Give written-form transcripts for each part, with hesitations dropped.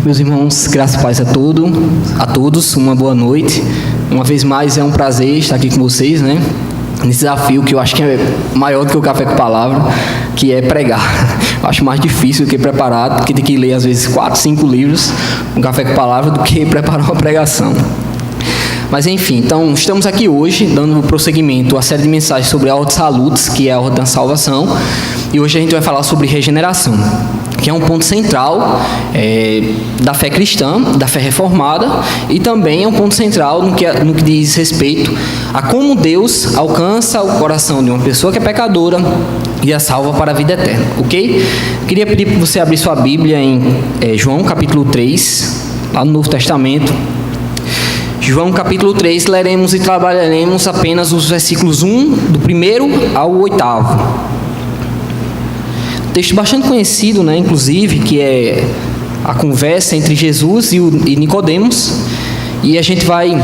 Meus irmãos, graças e paz a todos, uma boa noite. Uma vez mais é um prazer estar aqui com vocês, né? Nesse desafio que eu acho que é maior do que o Café com Palavra, que é pregar. Eu acho mais difícil do que preparar, porque tem que ler às vezes 4, 5 livros, um Café com Palavra, do que preparar uma pregação. Mas enfim, então estamos aqui hoje dando prosseguimento à série de mensagens sobre a Ordem Salutis, que é a Ordem da Salvação, e hoje a gente vai falar sobre regeneração, que é um ponto central da fé cristã, da fé reformada, e também é um ponto central no que diz respeito a como Deus alcança o coração de uma pessoa que é pecadora e a salva para a vida eterna, ok? Queria pedir para você abrir sua Bíblia em João capítulo 3, lá no Novo Testamento. João capítulo 3, leremos e trabalharemos apenas os versículos 1, do 1º ao 8º. Texto bastante conhecido, né, inclusive, que é a conversa entre Jesus e Nicodemos, e a gente vai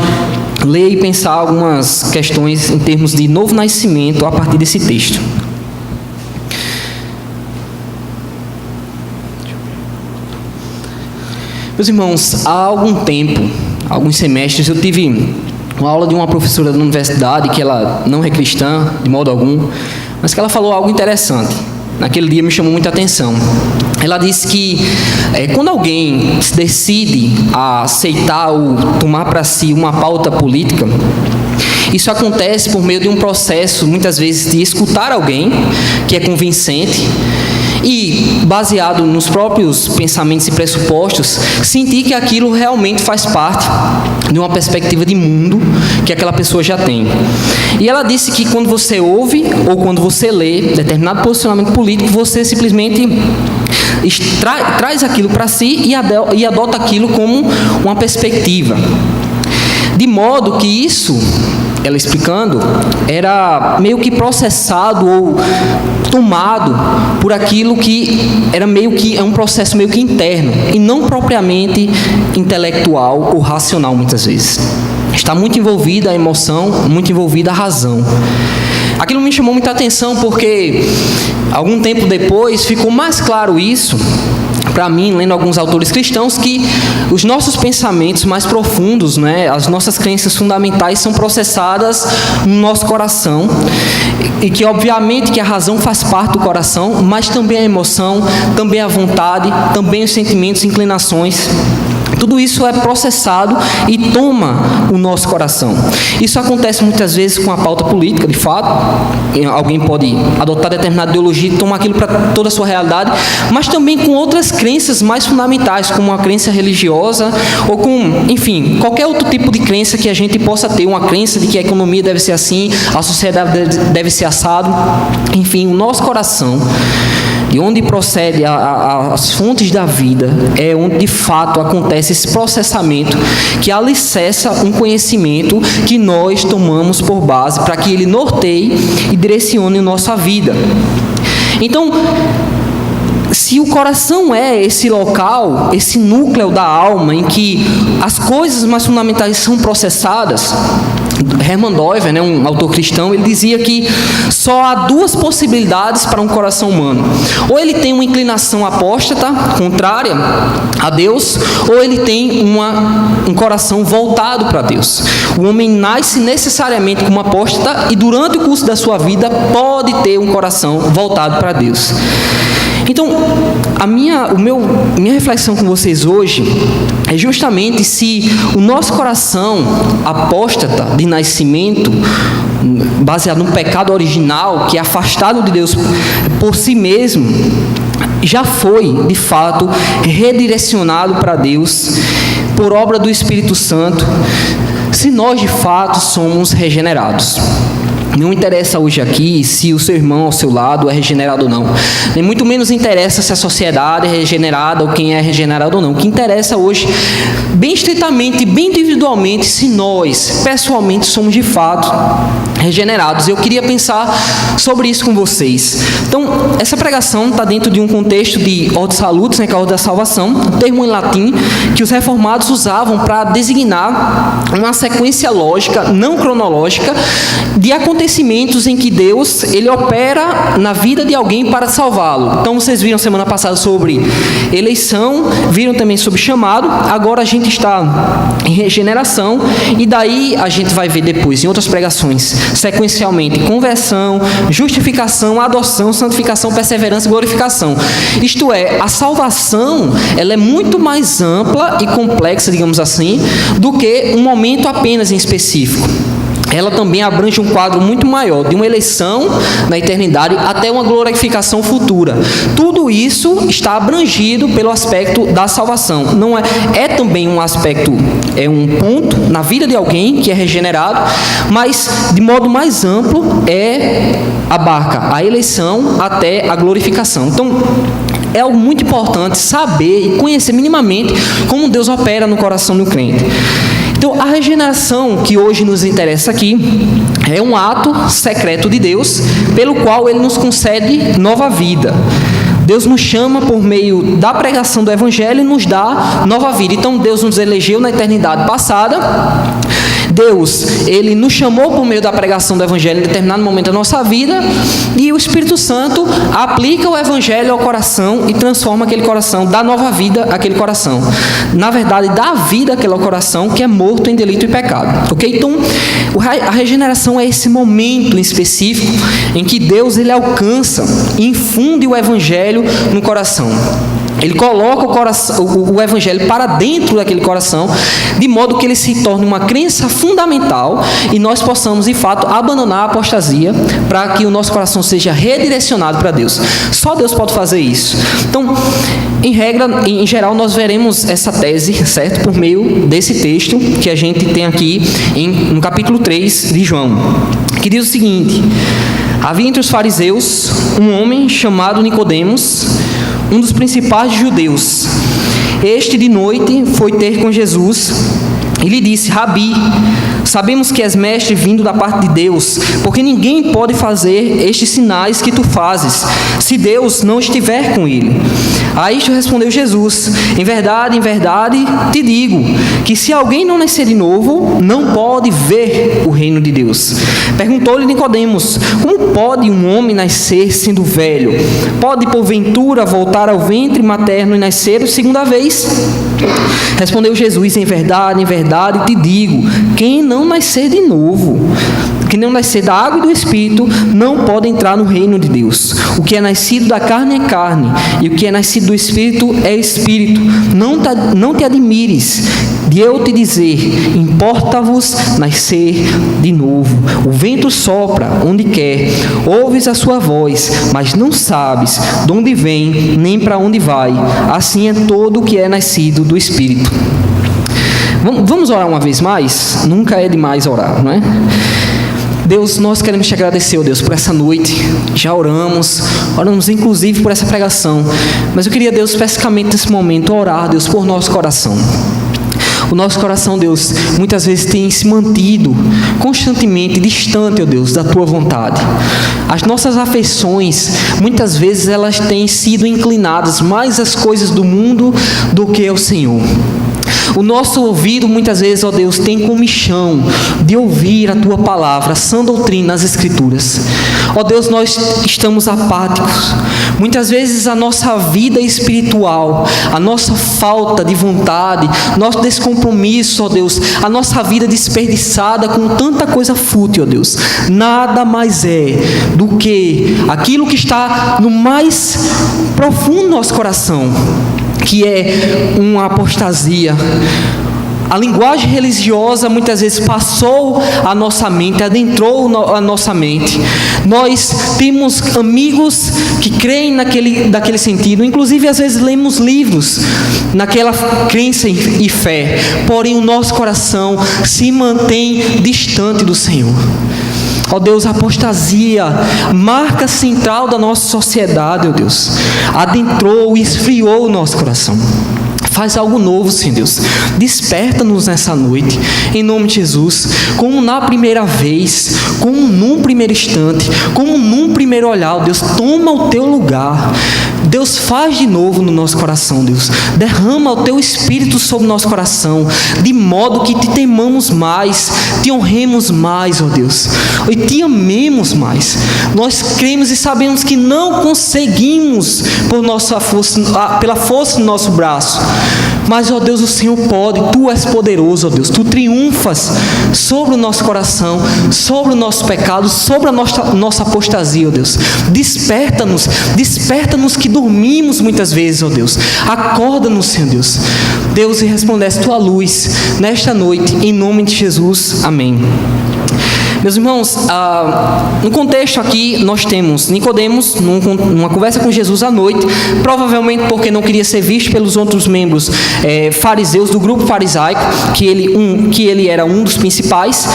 ler e pensar algumas questões em termos de novo nascimento a partir desse texto. Meus irmãos, há algum tempo, alguns semestres, eu tive uma aula de uma professora da universidade, que ela não é cristã de modo algum, mas que ela falou algo interessante. Naquele dia me chamou muita atenção. Ela disse que quando alguém se decide a aceitar ou tomar para si uma pauta política, isso acontece por meio de um processo, muitas vezes, de escutar alguém que é convincente e, baseado nos próprios pensamentos e pressupostos, sentir que aquilo realmente faz parte de uma perspectiva de mundo que aquela pessoa já tem. E ela disse que quando você ouve ou quando você lê determinado posicionamento político, você simplesmente traz aquilo para si e adota aquilo como uma perspectiva. De modo que isso, ela explicando, era meio que processado ou tomado por aquilo que era meio que um processo meio que interno e não propriamente intelectual ou racional muitas vezes. Está muito envolvida a emoção, muito envolvida a razão. Aquilo me chamou muita atenção porque algum tempo depois ficou mais claro isso para mim, lendo alguns autores cristãos, que os nossos pensamentos mais profundos, né, as nossas crenças fundamentais são processadas no nosso coração, e que obviamente que a razão faz parte do coração, mas também a emoção, também a vontade, também os sentimentos, inclinações. Tudo isso é processado e toma o nosso coração. Isso acontece muitas vezes com a pauta política, de fato. Alguém pode adotar determinada ideologia e tomar aquilo para toda a sua realidade, mas também com outras crenças mais fundamentais, como a crença religiosa, ou com, enfim, qualquer outro tipo de crença que a gente possa ter. Uma crença de que a economia deve ser assim, a sociedade deve ser assado. Enfim, o nosso coração, de onde procede as fontes da vida, é onde de fato acontece esse processamento que alicerça um conhecimento que nós tomamos por base para que ele norteie e direcione a nossa vida. Então, se o coração é esse local, esse núcleo da alma em que as coisas mais fundamentais são processadas, Hermann Dover, né, um autor cristão, ele dizia que só há duas possibilidades para um coração humano. Ou ele tem uma inclinação apóstata, contrária a Deus, ou ele tem um coração voltado para Deus. O homem nasce necessariamente como apóstata e durante o curso da sua vida pode ter um coração voltado para Deus. Então, a minha reflexão com vocês hoje é justamente se o nosso coração apóstata de nascimento, baseado no pecado original, que é afastado de Deus por si mesmo, já foi, de fato, redirecionado para Deus por obra do Espírito Santo, se nós, de fato, somos regenerados. Não interessa hoje aqui se o seu irmão ao seu lado é regenerado ou não. Nem muito menos interessa se a sociedade é regenerada ou quem é regenerado ou não. O que interessa hoje, bem estritamente, bem individualmente, se nós, pessoalmente, somos de fato regenerados. Eu queria pensar sobre isso com vocês. Então, essa pregação está dentro de um contexto de Ordem Salutis, né, que é a Ordem da Salvação, um termo em latim que os reformados usavam para designar uma sequência lógica, não cronológica, de acontecimentos acontecimentos em que Deus, ele opera na vida de alguém para salvá-lo. Então vocês viram semana passada sobre eleição, viram também sobre chamado, agora a gente está em regeneração, e daí a gente vai ver depois, em outras pregações, sequencialmente, conversão, justificação, adoção, santificação, perseverança e glorificação. Isto é, a salvação, ela é muito mais ampla e complexa, digamos assim, do que um momento apenas em específico. Ela também abrange um quadro muito maior, de uma eleição na eternidade até uma glorificação futura. Tudo isso está abrangido pelo aspecto da salvação. Não é também um aspecto, é um ponto na vida de alguém que é regenerado, mas de modo mais amplo abarca a eleição até a glorificação. Então, é algo muito importante saber e conhecer minimamente como Deus opera no coração do crente. Então, a regeneração que hoje nos interessa aqui é um ato secreto de Deus, pelo qual Ele nos concede nova vida. Deus nos chama por meio da pregação do Evangelho e nos dá nova vida. Então, Deus nos elegeu na eternidade passada. Deus, Ele nos chamou por meio da pregação do Evangelho em determinado momento da nossa vida, e o Espírito Santo aplica o Evangelho ao coração e transforma aquele coração, dá nova vida àquele coração. Na verdade, dá vida àquele coração que é morto em delito e pecado. Ok? Então, a regeneração é esse momento em específico em que Deus, Ele alcança e infunde o Evangelho no coração. Ele coloca o Evangelho para dentro daquele coração, de modo que ele se torne uma crença fundamental e nós possamos, de fato, abandonar a apostasia para que o nosso coração seja redirecionado para Deus. Só Deus pode fazer isso. Então, em geral, nós veremos essa tese, certo? Por meio desse texto que a gente tem aqui no capítulo 3 de João, que diz o seguinte: havia entre os fariseus um homem chamado Nicodemos, um dos principais judeus. Este, de noite, foi ter com Jesus e lhe disse: Rabi, sabemos que és mestre vindo da parte de Deus, porque ninguém pode fazer estes sinais que tu fazes, se Deus não estiver com ele. A isto respondeu Jesus: em verdade, te digo, que se alguém não nascer de novo, não pode ver o reino de Deus. Perguntou-lhe Nicodemos: como pode um homem nascer sendo velho? Pode, porventura, voltar ao ventre materno e nascer segunda vez? Respondeu Jesus: em verdade, te digo, quem não nascer de novo, quem não nascer da água e do Espírito, não pode entrar no reino de Deus. O que é nascido da carne é carne, e o que é nascido do Espírito é Espírito. Não te admires de eu te dizer: importa-vos nascer de novo. O vento sopra onde quer, ouves a sua voz, mas não sabes de onde vem, nem para onde vai. Assim é todo o que é nascido do Espírito. Vamos orar uma vez mais? Nunca é demais orar, não é? Deus, nós queremos te agradecer, ó Deus, por essa noite. Já oramos inclusive por essa pregação. Mas eu queria, Deus, especificamente nesse momento, orar, Deus, por nosso coração. O nosso coração, Deus, muitas vezes tem se mantido constantemente distante, ó Deus, da Tua vontade. As nossas afeições, muitas vezes, elas têm sido inclinadas mais às coisas do mundo do que ao Senhor. O nosso ouvido, muitas vezes, ó Deus, tem comichão de ouvir a Tua palavra, a sã doutrina, as Escrituras. Ó Deus, nós estamos apáticos. Muitas vezes a nossa vida espiritual, a nossa falta de vontade, nosso descompromisso, ó Deus, a nossa vida desperdiçada com tanta coisa fútil, ó Deus, nada mais é do que aquilo que está no mais profundo do nosso coração, que é uma apostasia. A linguagem religiosa muitas vezes passou a nossa mente, adentrou a nossa mente. Nós temos amigos que creem daquele sentido, inclusive às vezes lemos livros naquela crença e fé, porém o nosso coração se mantém distante do Senhor. Ó Deus, a apostasia, marca central da nossa sociedade, ó Deus, adentrou e esfriou o nosso coração. Faz algo novo, Senhor Deus. Desperta-nos nessa noite, em nome de Jesus, como na primeira vez, como num primeiro instante, como num primeiro olhar, ó Deus, toma o Teu lugar. Deus, faz de novo no nosso coração, Deus. Derrama o Teu Espírito sobre o nosso coração, de modo que Te temamos mais, Te honremos mais, ó Deus, e Te amemos mais. Nós cremos e sabemos que não conseguimos por nossa força, pela força do nosso braço, mas, ó Deus, o Senhor pode. Tu és poderoso, ó Deus. Tu triunfas sobre o nosso coração, sobre o nosso pecado, sobre a nossa apostasia, ó Deus. Desperta-nos que dormimos muitas vezes, ó Deus. Acorda-nos, Senhor Deus. Deus, e resplandece Tua luz nesta noite, em nome de Jesus. Amém. Meus irmãos, no contexto aqui nós temos Nicodemos numa conversa com Jesus à noite, provavelmente porque não queria ser visto pelos outros membros fariseus do grupo farisaico, que ele era um dos principais,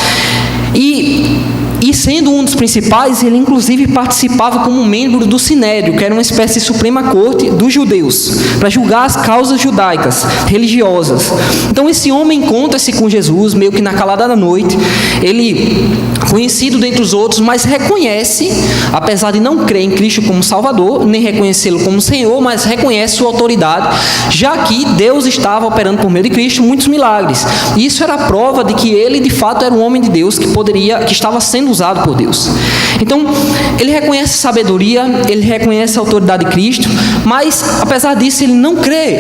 e sendo um dos principais, ele inclusive participava como membro do Sinédrio, que era uma espécie de Suprema Corte dos judeus, para julgar as causas judaicas, religiosas. Então esse homem encontra-se com Jesus, meio que na calada da noite, ele, conhecido dentre os outros, mas reconhece, apesar de não crer em Cristo como Salvador, nem reconhecê-lo como Senhor, mas reconhece sua autoridade, já que Deus estava operando por meio de Cristo muitos milagres. E isso era a prova de que ele, de fato, era um homem de Deus, que estava sendo usado por Deus. Então, ele reconhece a sabedoria, ele reconhece a autoridade de Cristo, mas, apesar disso, ele não crê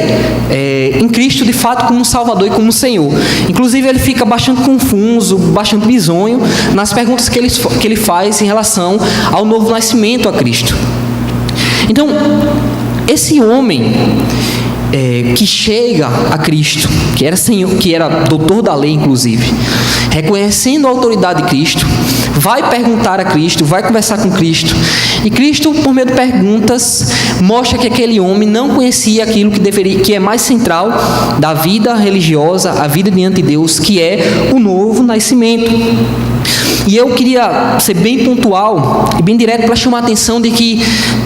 em Cristo, de fato, como Salvador e como Senhor. Inclusive, ele fica bastante confuso, bastante bizonho nas perguntas que ele faz em relação ao novo nascimento a Cristo. Então, esse homem que chega a Cristo, que era Senhor, que era doutor da lei, inclusive, reconhecendo a autoridade de Cristo, vai perguntar a Cristo, vai conversar com Cristo, e Cristo, por meio de perguntas, mostra que aquele homem não conhecia aquilo que é mais central da vida religiosa, a vida diante de Deus, que é o novo nascimento. E eu queria ser bem pontual e bem direto para chamar a atenção de que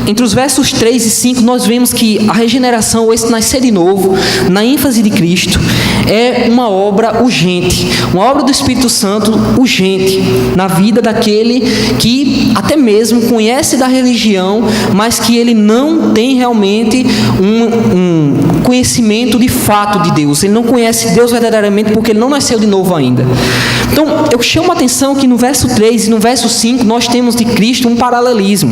entre os versos 3 e 5 nós vemos que a regeneração, ou esse nascer de novo, na ênfase de Cristo, é uma obra urgente, uma obra do Espírito Santo urgente na vida daquele que até mesmo conhece da religião, mas que ele não tem realmente um conhecimento de fato de Deus. Ele não conhece Deus verdadeiramente porque ele não nasceu de novo ainda. Então, eu chamo a atenção que no verso 3 e no verso 5 nós temos de Cristo um paralelismo.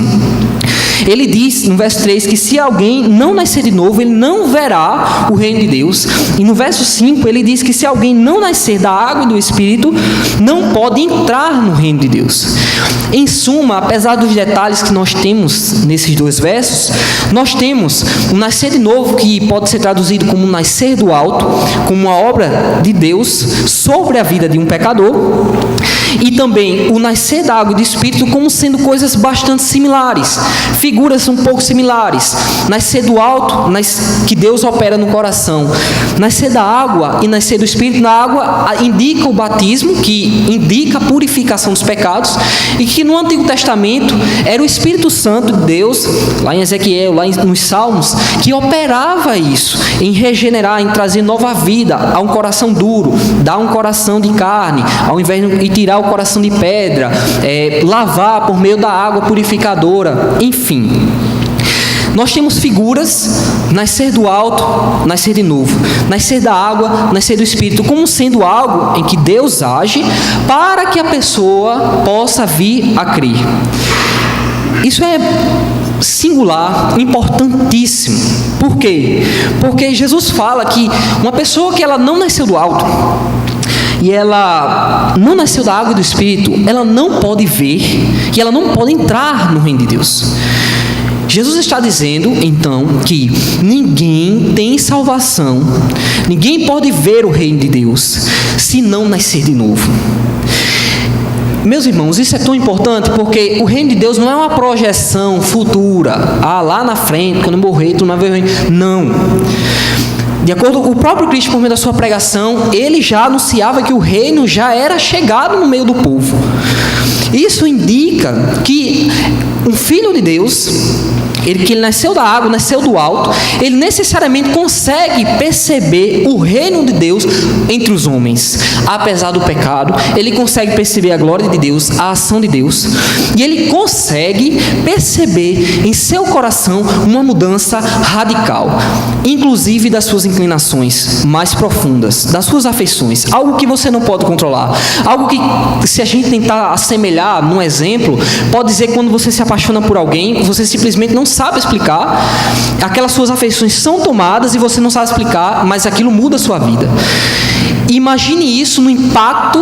Ele diz no verso 3 que se alguém não nascer de novo, ele não verá o reino de Deus. E no verso 5 ele diz que se alguém não nascer da água e do Espírito, não pode entrar no reino de Deus. Em suma, apesar dos detalhes que nós temos nesses dois versos, nós temos o nascer de novo, que pode ser traduzido como nascer do alto, como uma obra de Deus sobre a vida de um pecador, e também o nascer da água e do Espírito como sendo coisas bastante similares, figuras um pouco similares. Nascer do alto, que Deus opera no coração. Nascer da água e nascer do Espírito. Na água indica o batismo, que indica a purificação dos pecados, e que no Antigo Testamento era o Espírito Santo de Deus, lá em Ezequiel, lá nos Salmos, que operava isso, em regenerar, em trazer nova vida a um coração duro, dar um coração de carne, ao invés de tirar o coração de pedra, lavar por meio da água purificadora, enfim. Nós temos figuras, nascer do alto, nascer de novo, nascer da água, nascer do Espírito, como sendo algo em que Deus age para que a pessoa possa vir a crer. Isso é singular, importantíssimo. Por quê? Porque Jesus fala que uma pessoa que ela não nasceu do alto, e ela não nasceu da água e do Espírito, ela não pode ver e ela não pode entrar no reino de Deus. Jesus está dizendo, então, que ninguém tem salvação, ninguém pode ver o reino de Deus, se não nascer de novo. Meus irmãos, isso é tão importante porque o reino de Deus não é uma projeção futura. Lá na frente, quando eu morrer, tu não vai ver o reino. Não. De acordo com o próprio Cristo, por meio da sua pregação, ele já anunciava que o reino já era chegado no meio do povo. Isso indica que um filho de Deus, que ele nasceu da água, nasceu do alto, ele necessariamente consegue perceber o reino de Deus entre os homens. Apesar do pecado, ele consegue perceber a glória de Deus, a ação de Deus, e ele consegue perceber em seu coração uma mudança radical, inclusive das suas inclinações mais profundas, das suas afeições, algo que você não pode controlar, algo que, se a gente tentar assemelhar num exemplo, pode dizer que quando você se apaixona por alguém, você simplesmente não sabe explicar, aquelas suas afeições são tomadas e você não sabe explicar, mas aquilo muda a sua vida. Imagine isso no impacto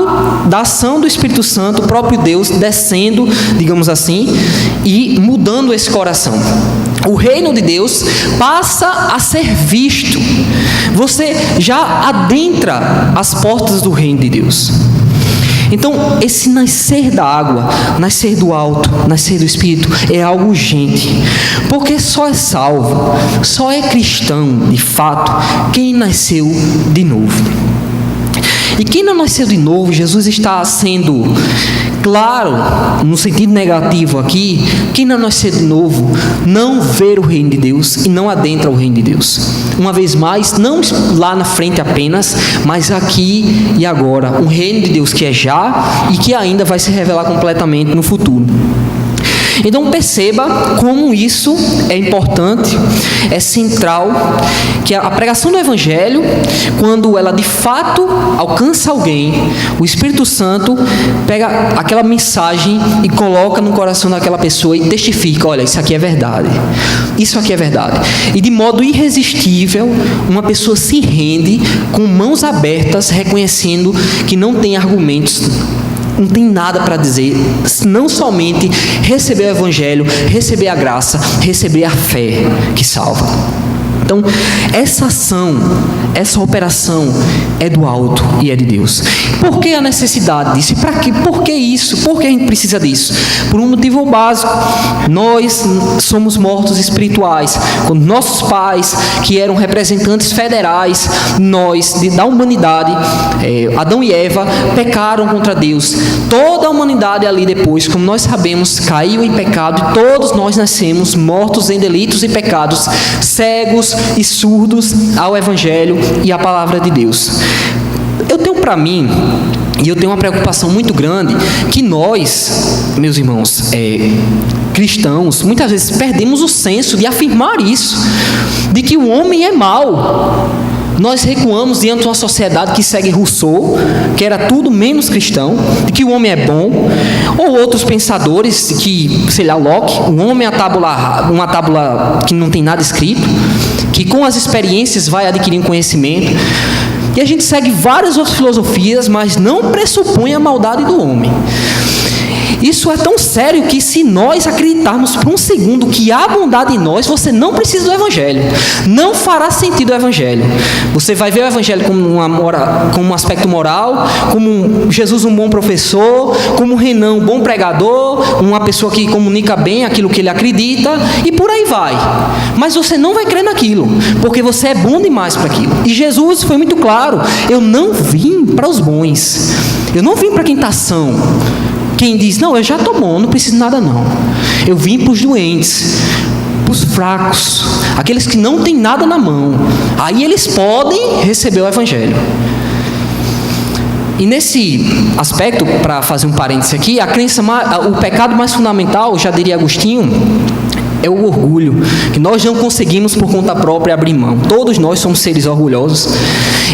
da ação do Espírito Santo, o próprio Deus descendo, digamos assim, e mudando esse coração. O reino de Deus passa a ser visto. Você já adentra as portas do reino de Deus. Então, esse nascer da água, nascer do alto, nascer do Espírito, é algo urgente. Porque só é salvo, só é cristão, de fato, quem nasceu de novo. E quem não nasceu de novo, Jesus está sendo claro, no sentido negativo aqui, quem não nasceu de novo não vê o reino de Deus e não adentra o reino de Deus. Uma vez mais, não lá na frente apenas, mas aqui e agora. Um reino de Deus que é já e que ainda vai se revelar completamente no futuro. Então perceba como isso é importante, é central, que a pregação do Evangelho, quando ela de fato alcança alguém, o Espírito Santo pega aquela mensagem e coloca no coração daquela pessoa e testifica: olha, isso aqui é verdade, isso aqui é verdade. E de modo irresistível, uma pessoa se rende com mãos abertas, reconhecendo que não tem argumentos, não tem nada para dizer, não somente receber o Evangelho, receber a graça, receber a fé que salva. Então, essa ação, essa operação é do alto e é de Deus. Por que a necessidade disso? E para quê? Por que isso? Por que a gente precisa disso? Por um motivo básico. Nós somos mortos espirituais. Quando nossos pais, que eram representantes federais, da humanidade, Adão e Eva, pecaram contra Deus. Toda a humanidade ali depois, como nós sabemos, caiu em pecado e todos nós nascemos mortos em delitos e pecados, cegos e surdos ao Evangelho e à palavra de Deus. Eu tenho para mim, e eu tenho uma preocupação muito grande, que nós, meus irmãos, cristãos, muitas vezes perdemos o senso de afirmar isso, de que o homem é mau. Nós recuamos diante de uma sociedade que segue Rousseau, que era tudo menos cristão, de que o homem é bom, ou outros pensadores, que, sei lá, Locke, o homem é uma tábula que não tem nada escrito, que com as experiências vai adquirindo conhecimento. E a gente segue várias outras filosofias, mas não pressupõe a maldade do homem. Isso é tão sério que, se nós acreditarmos por um segundo que há bondade em nós, você não precisa do Evangelho. Não fará sentido o Evangelho. Você vai ver o Evangelho como um aspecto moral, como Jesus um bom professor, como Renan um bom pregador, uma pessoa que comunica bem aquilo que ele acredita, e por aí vai. Mas você não vai crer naquilo, porque você é bom demais para aquilo. E Jesus foi muito claro: eu não vim para os bons, eu não vim para quem está são. Quem diz: não, eu já estou bom, não preciso de nada não. Eu vim para os doentes, para os fracos, aqueles que não têm nada na mão. Aí eles podem receber o Evangelho. E nesse aspecto, para fazer um parêntese aqui, o pecado mais fundamental, já diria Agostinho, é o orgulho, que nós não conseguimos por conta própria abrir mão. Todos nós somos seres orgulhosos,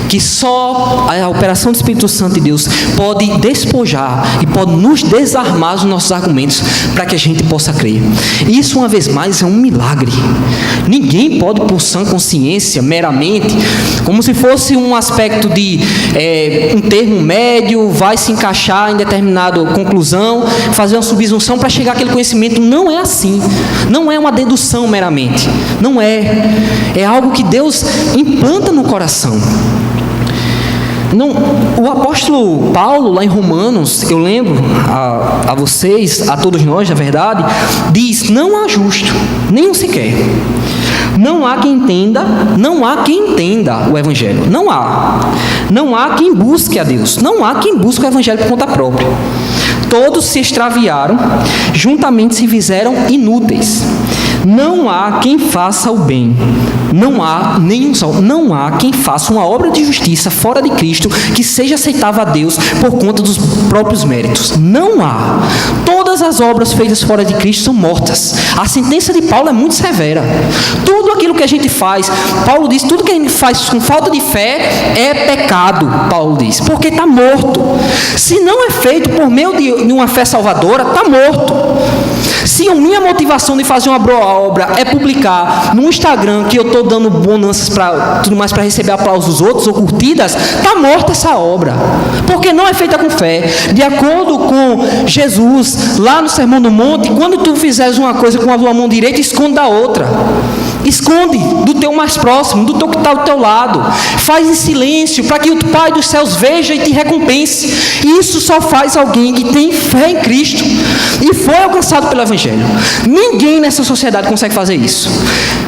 que só a operação do Espírito Santo de Deus pode despojar e pode nos desarmar os nossos argumentos para que a gente possa crer. E isso, uma vez mais, é um milagre. Ninguém pode, por sã consciência, meramente, como se fosse um aspecto de um termo médio, vai se encaixar em determinada conclusão, fazer uma subsunção para chegar àquele conhecimento. Não é assim. Não é uma dedução meramente. Não é. É algo que Deus implanta no coração. Não, o apóstolo Paulo, lá em Romanos, eu lembro a vocês, a todos nós, na verdade, diz: não há justo, nenhum sequer. Não há quem entenda o Evangelho. Não há. Não há quem busque a Deus. Não há quem busque o Evangelho por conta própria. Todos se extraviaram, juntamente se fizeram inúteis. Não há quem faça o bem, não há nenhum só, não há quem faça uma obra de justiça fora de Cristo que seja aceitável a Deus por conta dos próprios méritos. Não há. Todas as obras feitas fora de Cristo são mortas. A sentença de Paulo é muito severa. Tudo aquilo que a gente faz, Paulo diz, tudo que a gente faz com falta de fé é pecado, Paulo diz, porque está morto. Se não é feito por meio de uma fé salvadora, está morto. Se a minha motivação de fazer uma boa obra é publicar no Instagram que eu estou dando bonanças para tudo mais para receber aplausos dos outros ou curtidas, está morta essa obra, porque não é feita com fé. De acordo com Jesus, lá no Sermão do Monte, quando tu fizeres uma coisa com a tua mão direita, esconde da outra. Esconde do teu mais próximo, do teu que está ao teu lado. Faz em silêncio, para que o Pai dos céus veja e te recompense. Isso só faz alguém que tem fé em Cristo e foi alcançado pelo Evangelho. Ninguém nessa sociedade consegue fazer isso.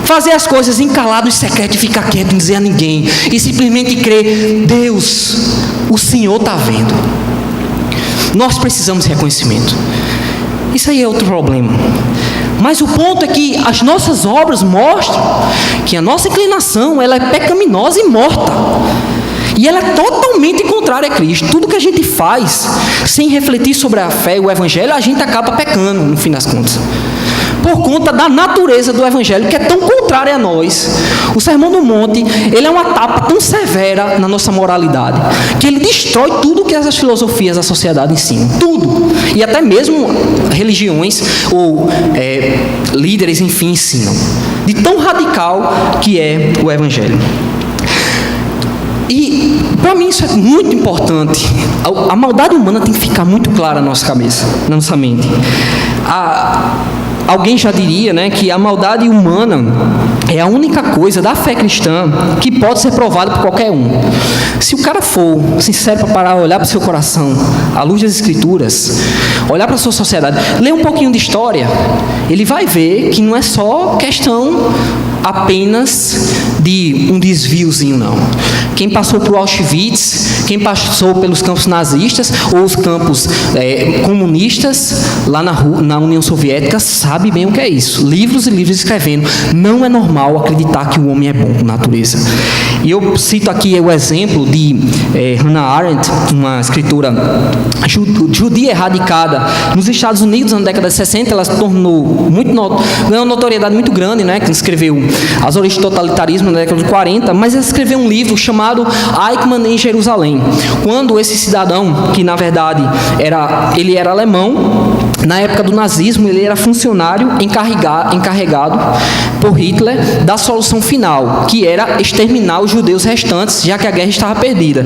Fazer as coisas em calado e secreto e ficar quieto, não dizer a ninguém. E simplesmente crer, Deus, o Senhor está vendo. Nós precisamos de reconhecimento. Isso aí é outro problema. Mas o ponto é que as nossas obras mostram que a nossa inclinação ela é pecaminosa e morta. E ela é totalmente contrária a Cristo. Tudo que a gente faz sem refletir sobre a fé e o Evangelho, a gente acaba pecando, no fim das contas. Por conta da natureza do Evangelho, que é tão contrária a nós. O Sermão do Monte, ele é uma tapa tão severa na nossa moralidade, que ele destrói tudo que as filosofias da sociedade ensinam. Tudo. E até mesmo religiões ou líderes, enfim, ensinam. De tão radical que é o Evangelho. E, para mim, isso é muito importante. A maldade humana tem que ficar muito clara na nossa cabeça, na nossa mente. Alguém já diria, né, que a maldade humana é a única coisa da fé cristã que pode ser provada por qualquer um. Se o cara for sincero para parar, olhar para o seu coração, à luz das Escrituras, olhar para a sua sociedade, ler um pouquinho de história, ele vai ver que não é só questão apenas de um desviozinho, não. Quem passou por Auschwitz, quem passou pelos campos nazistas ou os campos comunistas lá na União Soviética sabe bem o que é isso. Livros e livros escrevendo. Não é normal acreditar que o homem é bom por natureza. E eu cito aqui o exemplo de Hannah Arendt, uma escritora judia erradicada nos Estados Unidos na década de 60. Ela se tornou ganhou uma notoriedade muito grande, né, que escreveu As Origens do Totalitarismo na década de 40, mas ela escreveu um livro chamado Eichmann em Jerusalém. Quando esse cidadão, que na verdade ele era alemão, na época do nazismo, ele era funcionário encarregado por Hitler da solução final, que era exterminar os judeus restantes, já que a guerra estava perdida.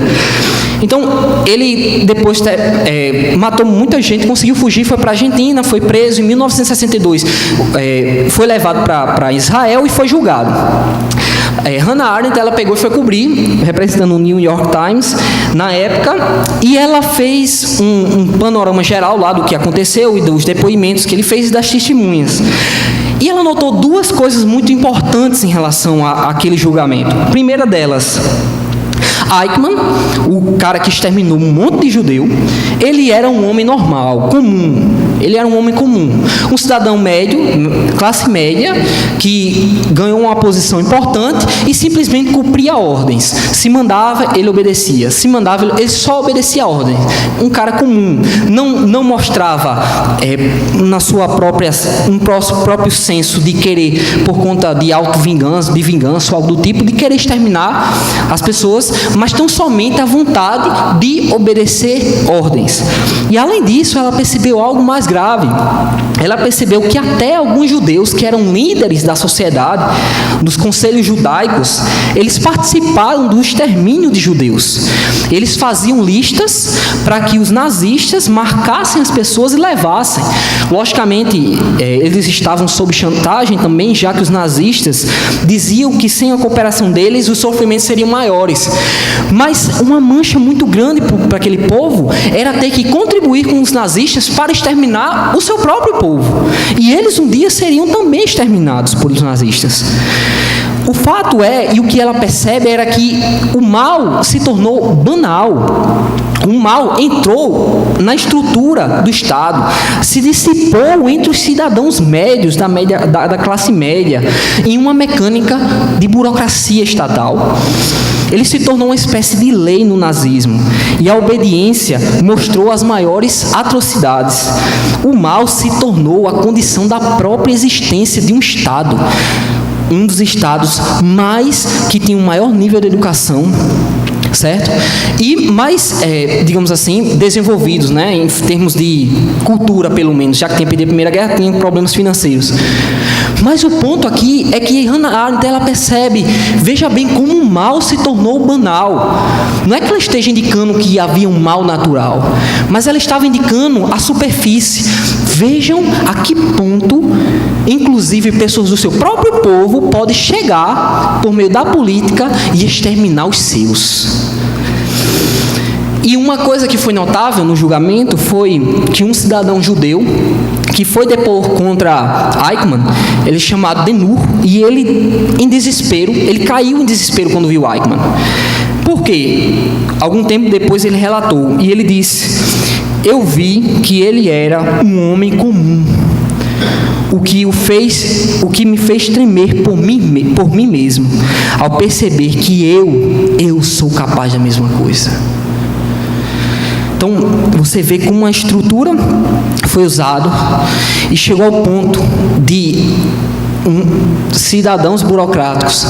Então, ele depois matou muita gente, conseguiu fugir, foi para a Argentina, foi preso em 1962, foi levado para Israel e foi julgado. Hannah Arendt, ela pegou e foi cobrir, representando o New York Times, na época, e ela fez um panorama geral lá do que aconteceu e dos depoimentos que ele fez e das testemunhas. E ela notou duas coisas muito importantes em relação àquele julgamento. A primeira delas, Eichmann, o cara que exterminou um monte de judeu, ele era um homem normal, comum. Ele era um homem comum, um cidadão médio, classe média, que ganhou uma posição importante e simplesmente cumpria ordens. Se mandava, ele obedecia. Se mandava, ele só obedecia a ordem. Um cara comum, não mostrava na sua próprio senso de querer, por conta de auto-vingança, de vingança ou algo do tipo, de querer exterminar as pessoas, mas tão somente a vontade de obedecer ordens. E além disso, ela percebeu algo mais grave. Ela percebeu que até alguns judeus que eram líderes da sociedade, dos conselhos judaicos, eles participaram do extermínio de judeus. Eles faziam listas para que os nazistas marcassem as pessoas e levassem. Logicamente, eles estavam sob chantagem também, já que os nazistas diziam que sem a cooperação deles os sofrimentos seriam maiores. Mas uma mancha muito grande para aquele povo era ter que contribuir com os nazistas para exterminar o seu próprio povo. E eles um dia seriam também exterminados por os nazistas. O fato é, e o que ela percebe era que o mal se tornou banal. O mal entrou na estrutura do Estado, se dissipou entre os cidadãos médios, da classe média, em uma mecânica de burocracia estatal. Ele se tornou uma espécie de lei no nazismo, e a obediência mostrou as maiores atrocidades. O mal se tornou a condição da própria existência de um Estado, um dos estados que tinha um maior nível de educação, certo? E mais, digamos assim, desenvolvidos, né? Em termos de cultura, pelo menos, já que tinha perdido a Primeira Guerra, tinha problemas financeiros. Mas o ponto aqui é que Hannah Arendt, ela percebe, veja bem como o mal se tornou banal. Não é que ela esteja indicando que havia um mal natural, mas ela estava indicando a superfície. Vejam a que ponto, inclusive, pessoas do seu próprio povo podem chegar por meio da política e exterminar os seus. E uma coisa que foi notável no julgamento foi que um cidadão judeu que foi depor contra Eichmann, ele é chamado Denur, e ele, em desespero, ele caiu em desespero quando viu Eichmann. Por quê? Algum tempo depois ele relatou, e ele disse: eu vi que ele era um homem comum, o que me fez tremer por mim mesmo, ao perceber que eu sou capaz da mesma coisa. Então, você vê como a estrutura foi usada e chegou ao ponto de cidadãos burocráticos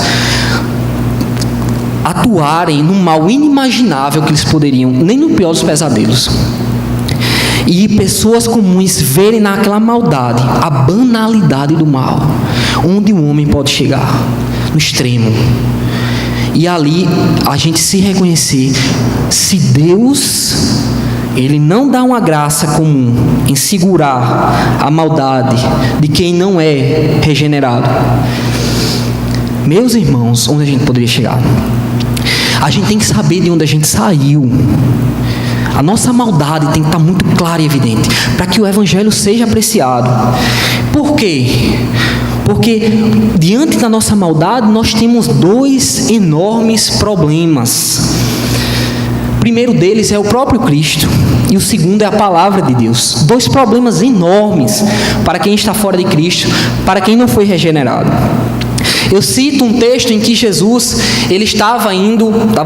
atuarem no mal inimaginável que eles poderiam, nem no pior dos pesadelos. E pessoas comuns verem naquela maldade a banalidade do mal, onde um homem pode chegar, no extremo. E ali a gente se reconhecer, se Deus, Ele não dá uma graça comum em segurar a maldade de quem não é regenerado. Meus irmãos, onde a gente poderia chegar? A gente tem que saber de onde a gente saiu. A nossa maldade tem que estar muito clara e evidente, para que o Evangelho seja apreciado. Por quê? Porque diante da nossa maldade nós temos dois enormes problemas. O primeiro deles é o próprio Cristo, e o segundo é a palavra de Deus. Dois problemas enormes para quem está fora de Cristo, para quem não foi regenerado. Eu cito um texto em que Jesus, ele estava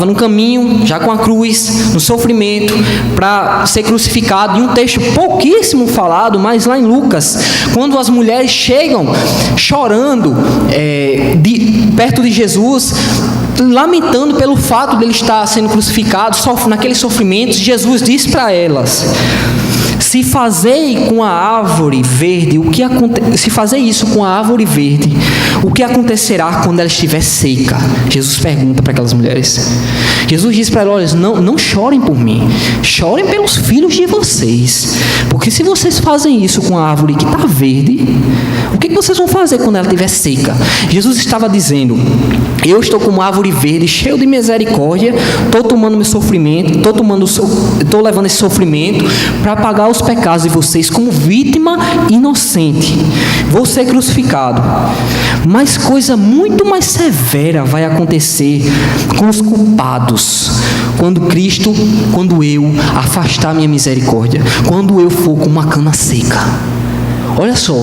no caminho, já com a cruz, no sofrimento, para ser crucificado, e um texto pouquíssimo falado, mas lá em Lucas, quando as mulheres chegam chorando perto de Jesus, lamentando pelo fato de ele estar sendo crucificado, naqueles sofrimentos, Jesus diz para elas: se fazei com a árvore verde, se fazer isso com a árvore verde, o que acontecerá quando ela estiver seca? Jesus pergunta para aquelas mulheres. Jesus diz para elas: não chorem por mim, chorem pelos filhos de vocês, porque se vocês fazem isso com a árvore que está verde, o que vocês vão fazer quando ela estiver seca? Jesus estava dizendo: eu estou como árvore verde, cheio de misericórdia, estou tomando meu sofrimento, estou levando esse sofrimento para pagar os pecados de vocês como vítima inocente. Vou ser crucificado. Mas coisa muito mais severa vai acontecer com os culpados, quando eu afastar minha misericórdia, quando eu for com uma cana seca. Olha só,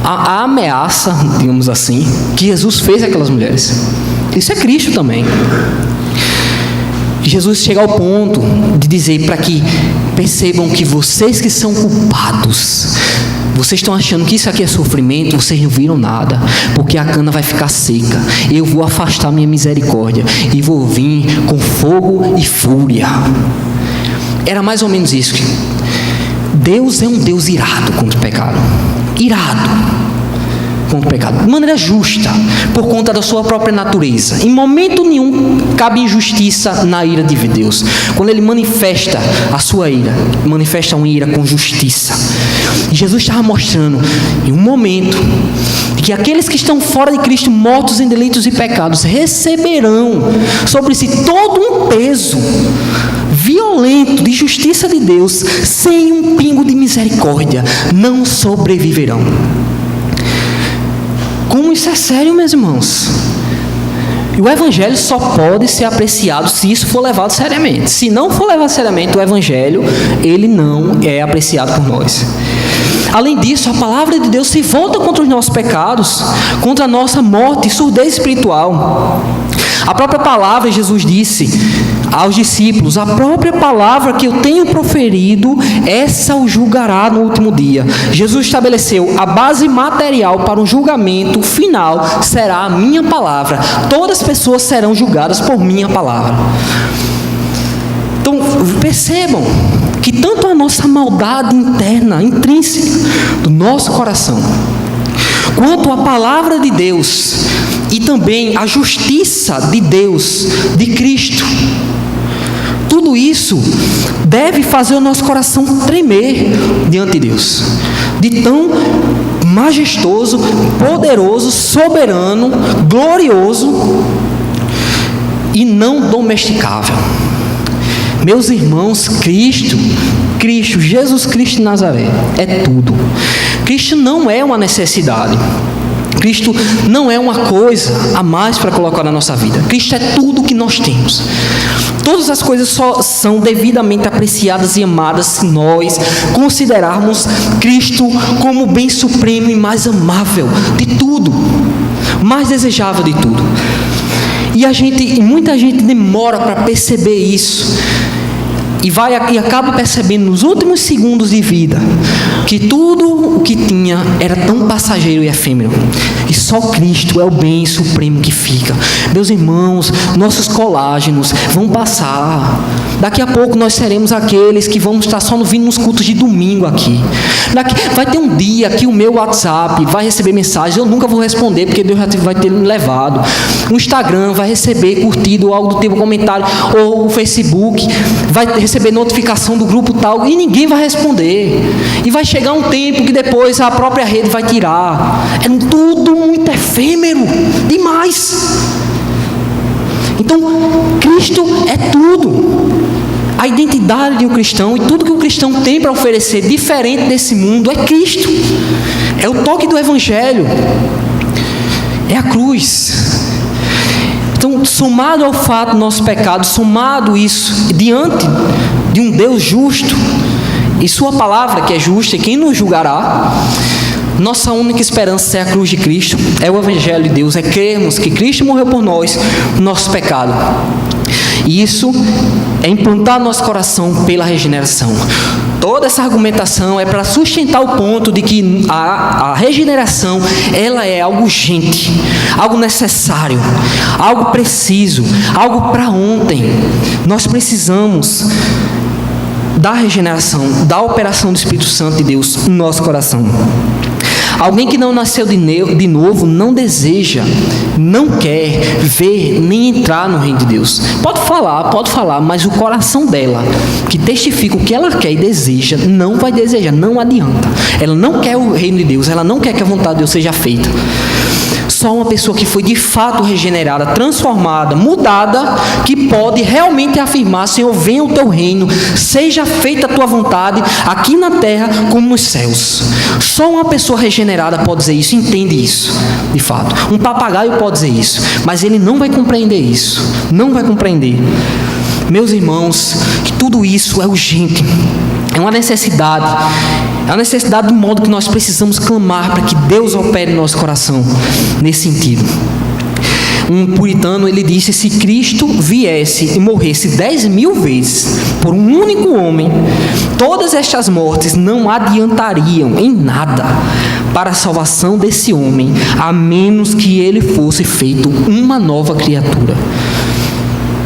a ameaça, digamos assim, que Jesus fez àquelas mulheres. Isso é Cristo também. Jesus chega ao ponto de dizer para que percebam que vocês que são culpados, vocês estão achando que isso aqui é sofrimento, vocês não viram nada, porque a cana vai ficar seca. Eu vou afastar minha misericórdia e vou vir com fogo e fúria. Era mais ou menos isso. Deus é um Deus irado contra o pecado. Irado contra o pecado, de maneira justa, por conta da sua própria natureza. Em momento nenhum cabe injustiça na ira de Deus. Quando Ele manifesta a sua ira, manifesta uma ira com justiça. E Jesus estava mostrando, em um momento, que aqueles que estão fora de Cristo, mortos em delitos e pecados, receberão sobre si todo um peso violento de justiça de Deus, sem um pingo de misericórdia, não sobreviverão. Como isso é sério, meus irmãos? E o Evangelho só pode ser apreciado se isso for levado seriamente. Se não for levado seriamente o Evangelho, ele não é apreciado por nós. Além disso, a palavra de Deus se volta contra os nossos pecados, contra a nossa morte e surdez espiritual. A própria palavra, Jesus disse aos discípulos: a própria palavra que eu tenho proferido, essa o julgará no último dia. Jesus estabeleceu a base material para um julgamento final, será a minha palavra. Todas as pessoas serão julgadas por minha palavra. Então, percebam que tanto a nossa maldade interna, intrínseca do nosso coração, quanto a palavra de Deus e também a justiça de Deus, de Cristo, tudo isso deve fazer o nosso coração tremer diante de Deus, de tão majestoso, poderoso, soberano, glorioso e não domesticável. Meus irmãos, Cristo, Jesus Cristo de Nazaré, é tudo. Cristo não é uma necessidade. Cristo não é uma coisa a mais para colocar na nossa vida. Cristo é tudo que nós temos. Todas as coisas só são devidamente apreciadas e amadas se nós considerarmos Cristo como o bem supremo e mais amável de tudo, mais desejável de tudo. E muita gente demora para perceber isso. E acaba percebendo nos últimos segundos de vida que tudo o que tinha era tão passageiro e efêmero, e só Cristo é o bem supremo que fica. Meus irmãos, nossos colágenos vão passar. Daqui a pouco nós seremos aqueles que vamos estar só vindo nos cultos de domingo aqui. Vai ter um dia que o meu WhatsApp vai receber mensagens, eu nunca vou responder porque Deus já vai ter me levado. O Instagram vai receber curtido, algo do tipo comentário, ou o Facebook vai receber notificação do grupo tal, e ninguém vai responder. E vai chegar um tempo que depois a própria rede vai tirar. É tudo muito efêmero demais. Então, Cristo é tudo. A identidade de um cristão e tudo que o cristão tem para oferecer diferente desse mundo é Cristo. É o toque do Evangelho. É a cruz. Então, somado ao fato do nosso pecado, somado isso diante de um Deus justo e sua palavra que é justa, e quem nos julgará, nossa única esperança é a cruz de Cristo, é o Evangelho de Deus, é crermos que Cristo morreu por nós, no nosso pecado. E isso é implantar no nosso coração pela regeneração. Toda essa argumentação é para sustentar o ponto de que a regeneração, ela é algo urgente, algo necessário, algo preciso, algo para ontem. Nós precisamos da regeneração, da operação do Espírito Santo de Deus no nosso coração. Alguém que não nasceu de novo não deseja, não quer ver nem entrar no reino de Deus. Pode falar, mas o coração dela, que testifica o que ela quer e deseja, não vai desejar, não adianta. Ela não quer o reino de Deus, ela não quer que a vontade de Deus seja feita. Só uma pessoa que foi de fato regenerada, transformada, mudada, que pode realmente afirmar: Senhor, venha o teu reino, seja feita a tua vontade, aqui na terra como nos céus. Só uma pessoa regenerada pode dizer isso, entende isso, de fato. Um papagaio pode dizer isso, mas ele não vai compreender isso, não vai compreender. Meus irmãos, que tudo isso é urgente, é uma necessidade. É uma necessidade do modo que nós precisamos clamar para que Deus opere no nosso coração nesse sentido. Um puritano, ele disse: se Cristo viesse e morresse 10.000 vezes por um único homem, todas estas mortes não adiantariam em nada para a salvação desse homem, a menos que ele fosse feito uma nova criatura.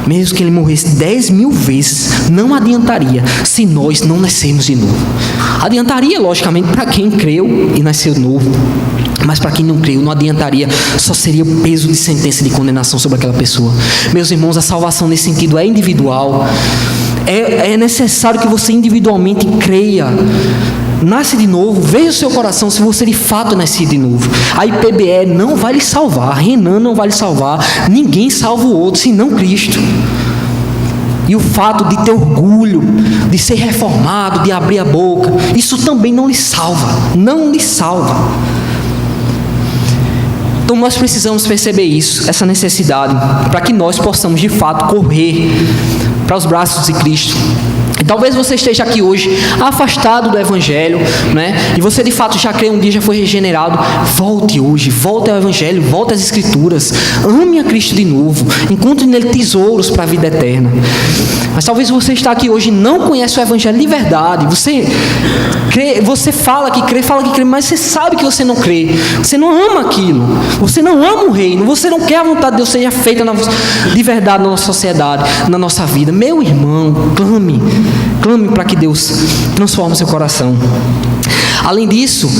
Mesmo que ele morresse 10.000 vezes, não adiantaria se nós não nascermos de novo. Adiantaria, logicamente, para quem creu e nasceu de novo. Mas para quem não creu, não adiantaria. Só seria o peso de sentença de condenação sobre aquela pessoa. Meus irmãos, a salvação nesse sentido é individual. É necessário que você individualmente creia. Nasce de novo, veja o seu coração se você de fato é nascido de novo. A IPBE não vai lhe salvar, a Renan não vai lhe salvar, ninguém salva o outro senão Cristo. E o fato de ter orgulho, de ser reformado, de abrir a boca, isso também não lhe salva, não lhe salva. Então nós precisamos perceber isso, essa necessidade, para que nós possamos de fato correr para os braços de Cristo. E talvez você esteja aqui hoje afastado do Evangelho, né? E você de fato já crê, um dia já foi regenerado. Volte hoje, volte ao Evangelho, volte às Escrituras, ame a Cristo de novo, encontre nele tesouros para a vida eterna. Mas talvez você está aqui hoje e não conhece o Evangelho de verdade. Você fala que crê, mas você sabe que você não crê. Você não ama aquilo. Você não ama o reino. Você não quer a vontade de Deus seja feita de verdade na nossa sociedade, na nossa vida. Meu irmão, clame para que Deus transforme seu coração. Além disso,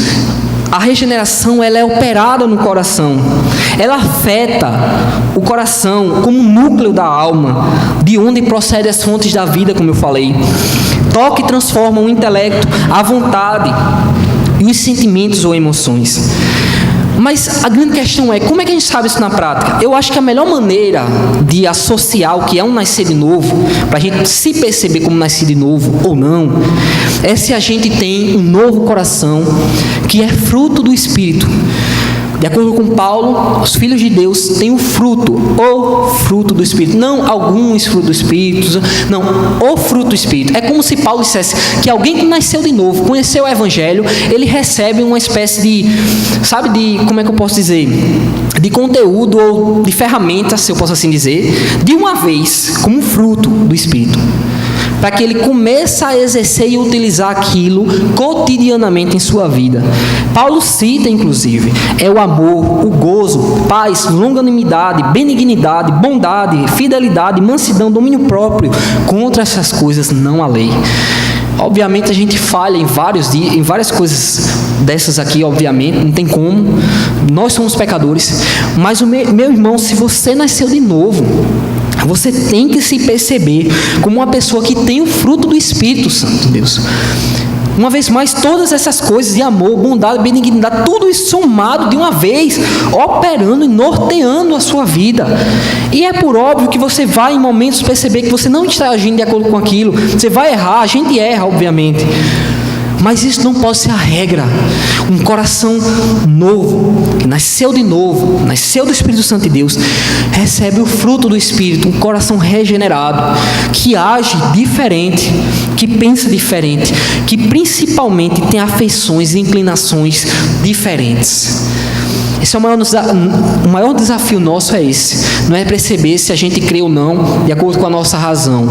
a regeneração ela é operada no coração. Ela afeta o coração como núcleo da alma, de onde procedem as fontes da vida, como eu falei. Toca e transforma o intelecto, a vontade e os sentimentos ou emoções. Mas a grande questão é, como é que a gente sabe isso na prática? Eu acho que a melhor maneira de associar o que é um nascer de novo, para a gente se perceber como nascer de novo ou não, é se a gente tem um novo coração, que é fruto do Espírito. De acordo com Paulo, os filhos de Deus têm o fruto do Espírito. Não alguns frutos do Espírito, não, o fruto do Espírito. É como se Paulo dissesse que alguém que nasceu de novo, conheceu o Evangelho, ele recebe uma espécie de, como é que eu posso dizer? De conteúdo ou de ferramenta, se eu posso assim dizer, de uma vez, como fruto do Espírito. Para que ele comece a exercer e utilizar aquilo cotidianamente em sua vida. Paulo cita, inclusive, é o amor, o gozo, paz, longanimidade, benignidade, bondade, fidelidade, mansidão, domínio próprio. Contra essas coisas não há lei. Obviamente a gente falha em várias coisas dessas aqui, obviamente, não tem como. Nós somos pecadores. Mas, meu irmão, se você nasceu de novo, você tem que se perceber como uma pessoa que tem o fruto do Espírito Santo de Deus. Uma vez mais, todas essas coisas de amor, bondade, benignidade, tudo isso somado de uma vez, operando e norteando a sua vida. E é por óbvio que você vai em momentos perceber que você não está agindo de acordo com aquilo. Você vai errar, a gente erra, obviamente. Mas isso não pode ser a regra. Um coração novo, que nasceu de novo, nasceu do Espírito Santo de Deus, recebe o fruto do Espírito, um coração regenerado, que age diferente, que pensa diferente, que principalmente tem afeições e inclinações diferentes. Esse é o maior desafio nosso, é esse. Não é perceber se a gente crê ou não, de acordo com a nossa razão.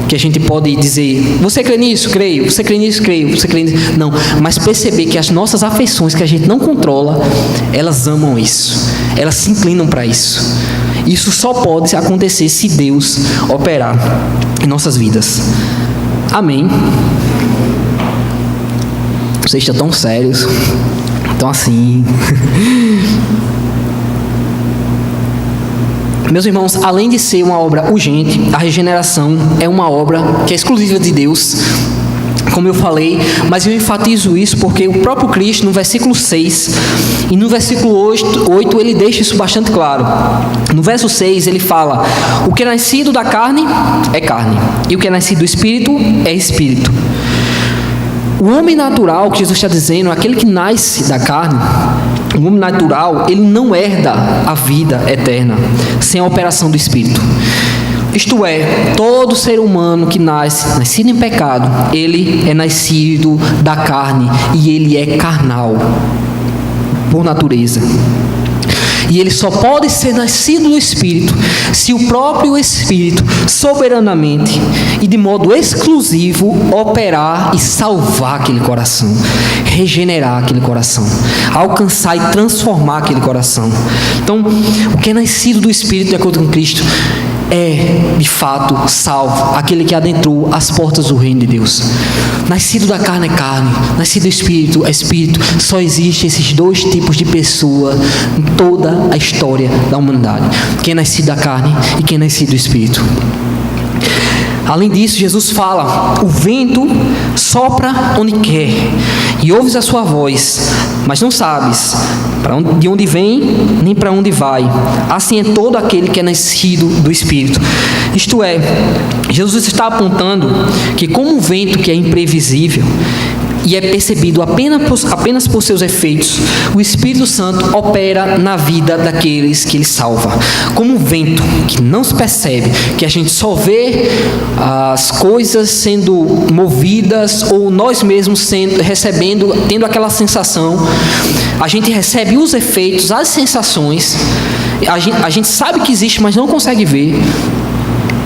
Que a gente pode dizer, você crê nisso? Creio. Você crê nisso? Creio. Você crê nisso? Não. Mas perceber que as nossas afeições, que a gente não controla, elas amam isso. Elas se inclinam para isso. Isso só pode acontecer se Deus operar em nossas vidas. Amém. Vocês estão tão sérios. Então assim, meus irmãos, além de ser uma obra urgente, a regeneração é uma obra que é exclusiva de Deus, como eu falei, mas eu enfatizo isso porque o próprio Cristo, no versículo 6 e no versículo 8, ele deixa isso bastante claro. No verso 6 ele fala, o que é nascido da carne é carne, e o que é nascido do Espírito é Espírito. O homem natural, que Jesus está dizendo, aquele que nasce da carne, o homem natural, ele não herda a vida eterna sem a operação do Espírito. Isto é, todo ser humano que nascido em pecado, ele é nascido da carne e ele é carnal, por natureza. E ele só pode ser nascido do Espírito se o próprio Espírito, soberanamente e de modo exclusivo, operar e salvar aquele coração, regenerar aquele coração, alcançar e transformar aquele coração. Então, o que é nascido do Espírito, de acordo com Cristo, é, de fato, salvo, aquele que adentrou as portas do reino de Deus. Nascido da carne é carne, nascido do Espírito é Espírito. Só existem esses dois tipos de pessoa em toda a história da humanidade: quem é nascido da carne e quem é nascido do Espírito. Além disso, Jesus fala, o vento sopra onde quer e ouves a sua voz, mas não sabes de onde vem nem para onde vai. Assim é todo aquele que é nascido do Espírito. Isto é, Jesus está apontando que como um vento que é imprevisível, e é percebido apenas por seus efeitos, o Espírito Santo opera na vida daqueles que ele salva. Como um vento que não se percebe, que a gente só vê as coisas sendo movidas ou nós mesmos tendo aquela sensação, a gente recebe os efeitos, as sensações, a gente sabe que existe, mas não consegue ver.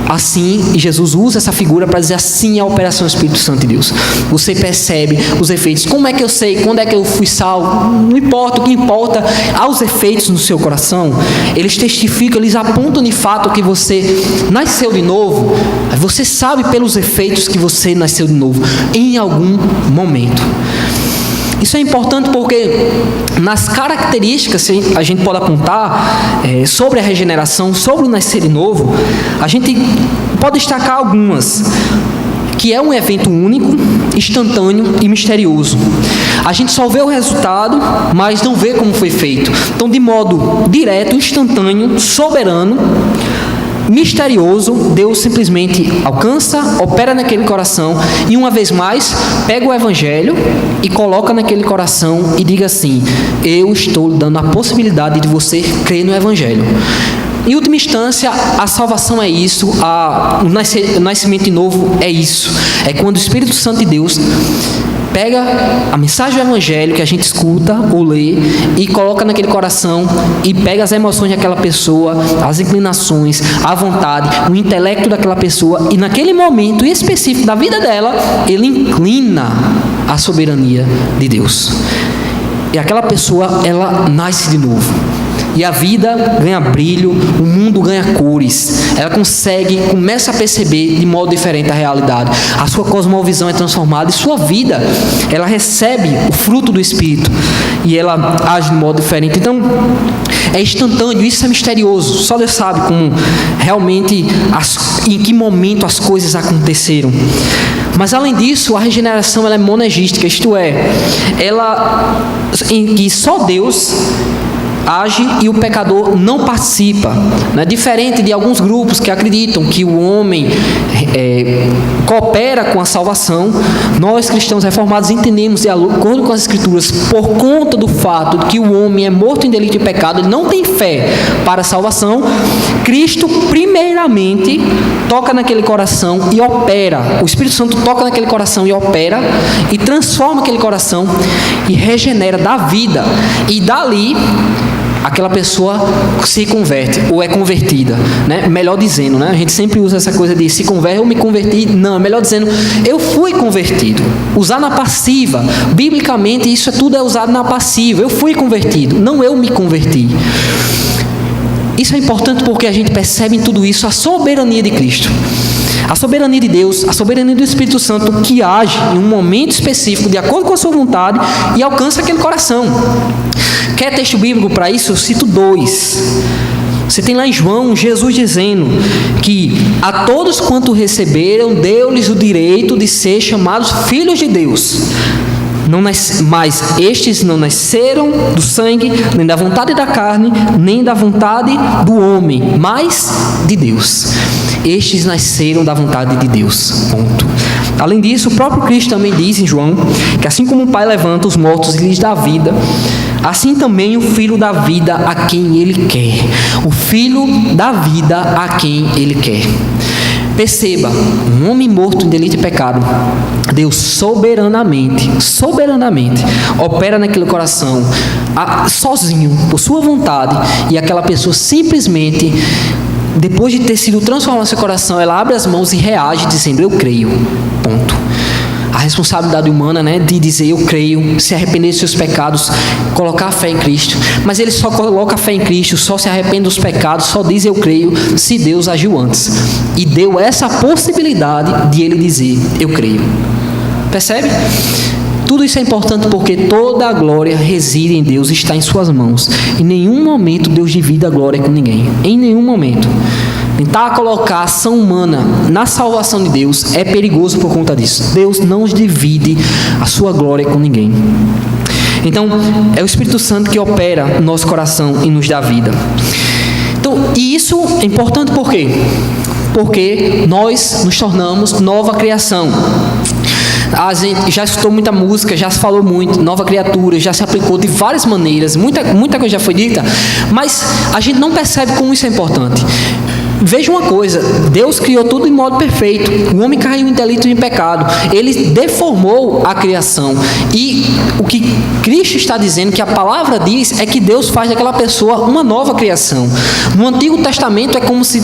Assim, Jesus usa essa figura para dizer assim é a operação do Espírito Santo de Deus. Você percebe os efeitos. Como é que eu sei? Quando é que eu fui salvo? Não importa, o que importa aos efeitos no seu coração. Eles testificam, eles apontam de fato que você nasceu de novo. Você sabe pelos efeitos que você nasceu de novo em algum momento. Isso é importante porque nas características que a gente pode apontar sobre a regeneração, sobre o nascer de novo, a gente pode destacar algumas, que é um evento único, instantâneo e misterioso. A gente só vê o resultado, mas não vê como foi feito. Então, de modo direto, instantâneo, soberano, misterioso, Deus simplesmente alcança, opera naquele coração e uma vez mais pega o evangelho e coloca naquele coração e diga assim: eu estou dando a possibilidade de você crer no evangelho. Em última instância, a salvação é isso, o nascimento de novo é isso. É quando o Espírito Santo de Deus pega a mensagem do evangelho que a gente escuta ou lê e coloca naquele coração e pega as emoções daquela pessoa, as inclinações, a vontade, o intelecto daquela pessoa e naquele momento específico da vida dela, ele inclina a soberania de Deus. E aquela pessoa, ela nasce de novo. E a vida ganha brilho, o mundo ganha cores. Ela começa a perceber de modo diferente a realidade. A sua cosmovisão é transformada e sua vida, ela recebe o fruto do Espírito. E ela age de modo diferente. Então, é instantâneo, isso é misterioso. Só Deus sabe como realmente, em que momento as coisas aconteceram. Mas além disso, a regeneração ela é monergística, isto é, em que só Deus age e o pecador não participa, né? Diferente de alguns grupos que acreditam que o homem coopera com a salvação, nós cristãos reformados entendemos, de acordo com as Escrituras, por conta do fato de que o homem é morto em delito e pecado, ele não tem fé para a salvação. Cristo primeiramente toca naquele coração e opera, o Espírito Santo toca naquele coração e opera e transforma aquele coração e regenera, dá vida, e dali aquela pessoa se converte ou é convertida, né? Melhor dizendo, né? A gente sempre usa essa coisa de se converte ou me converti. Não, é melhor dizendo eu fui convertido. Usar na passiva, biblicamente isso tudo é usado na passiva. Eu fui convertido, não eu me converti. Isso é importante porque a gente percebe em tudo isso a soberania de Cristo, a soberania de Deus, a soberania do Espírito Santo que age em um momento específico de acordo com a sua vontade e alcança aquele coração. Quer texto bíblico para isso? Eu cito 2. Você tem lá em João, Jesus dizendo que a todos quanto receberam, deu-lhes o direito de ser chamados filhos de Deus. Mas estes não nasceram do sangue, nem da vontade da carne, nem da vontade do homem, mas de Deus. Estes nasceram da vontade de Deus. Ponto. Além disso, o próprio Cristo também diz em João que assim como o Pai levanta os mortos e lhes dá vida, assim também o Filho dá vida a quem Ele quer. O Filho dá vida a quem Ele quer. Perceba, um homem morto em delito e pecado, Deus soberanamente, opera naquele coração, sozinho, por sua vontade, e aquela pessoa simplesmente, depois de ter sido transformado no seu coração, ela abre as mãos e reage dizendo, eu creio, ponto. A responsabilidade humana, né, de dizer eu creio, se arrepender dos seus pecados, colocar a fé em Cristo. Mas ele só coloca a fé em Cristo, só se arrepende dos pecados, só diz eu creio, se Deus agiu antes. E deu essa possibilidade de ele dizer eu creio. Percebe? Tudo isso é importante porque toda a glória reside em Deus e está em suas mãos. Em nenhum momento Deus divide a glória com ninguém. Em nenhum momento. Tentar colocar a ação humana na salvação de Deus é perigoso por conta disso. Deus não divide a sua glória com ninguém. Então, é o Espírito Santo que opera no nosso coração e nos dá vida. Então, e isso é importante por quê? Porque nós nos tornamos nova criação. A gente já escutou muita música, já se falou muito, nova criatura, já se aplicou de várias maneiras, muita coisa já foi dita, mas a gente não percebe como isso é importante. Veja uma coisa, Deus criou tudo em modo perfeito, o homem caiu em delito e em pecado, ele deformou a criação, e o que Cristo está dizendo, que a palavra diz, é que Deus faz daquela pessoa uma nova criação. No Antigo Testamento é como se